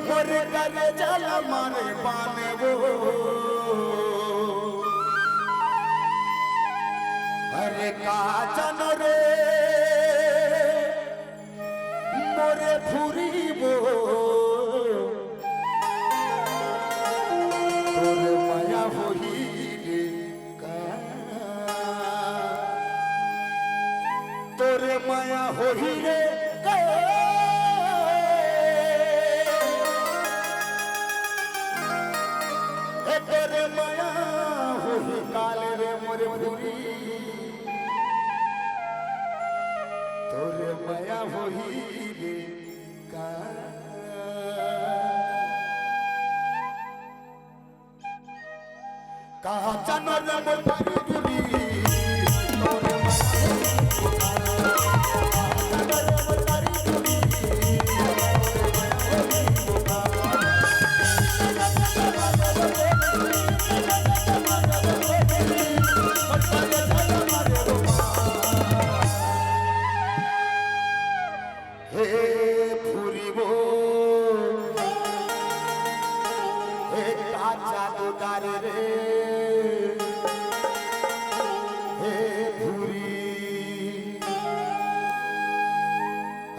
मोरे करे जल मारे पाने वो अरे काचन रे मोरे फुरी वो तोरे माया होई रे तोरे माया होई रे तेरे माया होई काल रे मोरे फुरी तोरे माया होई रे कहा चनर मोर फुरी तोरे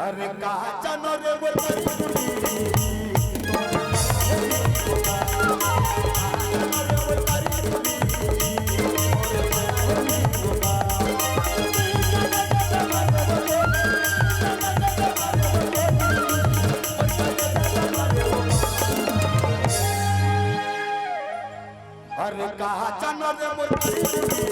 अरे कहा चनर अरे कहा चनर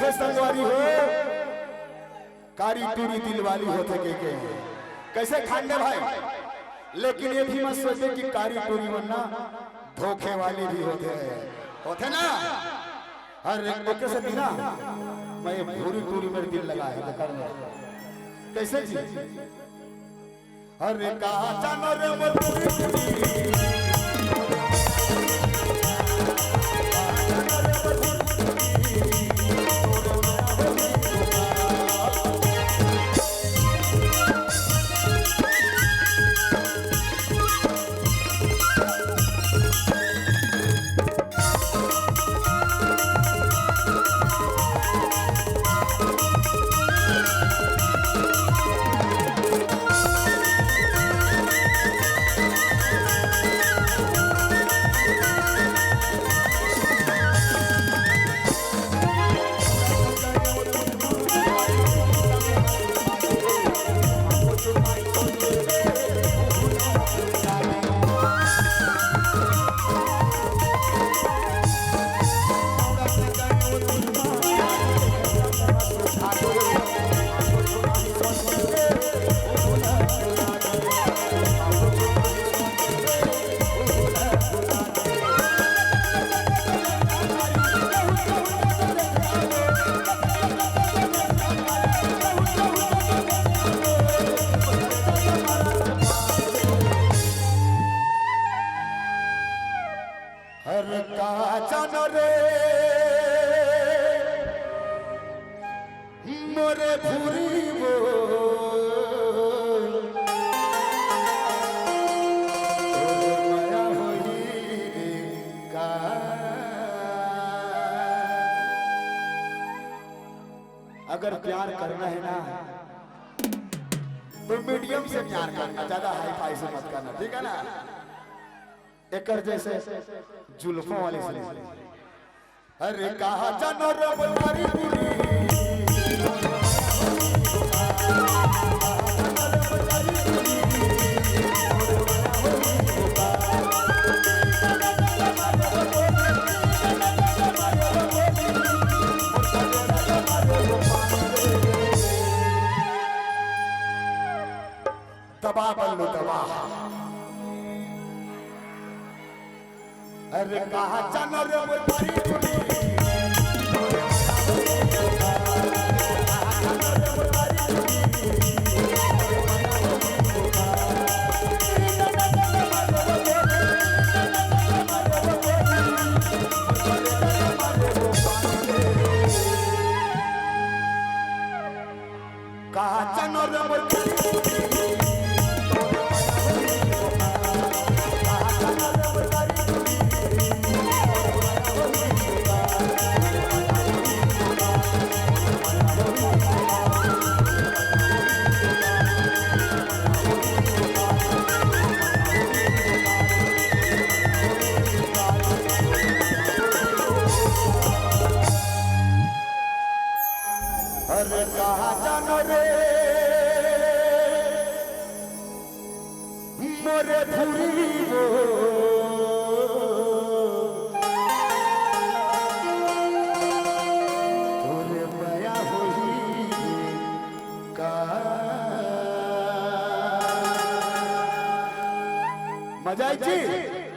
कैसे संगवारी हो कारी टूरी दिल वाली होते के कैसे खाने भाई लेकिन ये भी मत सोचे कि कारी टूरी वरना धोखे वाली भी होते ना अरे धोखे से बिना मैं भूरी टूरी मेरे दिल लगा है कैसे जी अरे कहा चनर मोर मोरे भूरी वो माया होई का। अगर प्यार करना है ना तो मीडियम से प्यार करना, ज्यादा हाई फाई से मत करना, ठीक है ना। एक जैसे जुल्फों वाली से अरे कहा जानो रब मारी पूरी दबा बल्लू दबा। अरे कहा जानो रब मारी पूरी कहा जानो रब अरे कहा जानो रे मोरे भूरी वो तोरे माया होई का। मजा आई जी।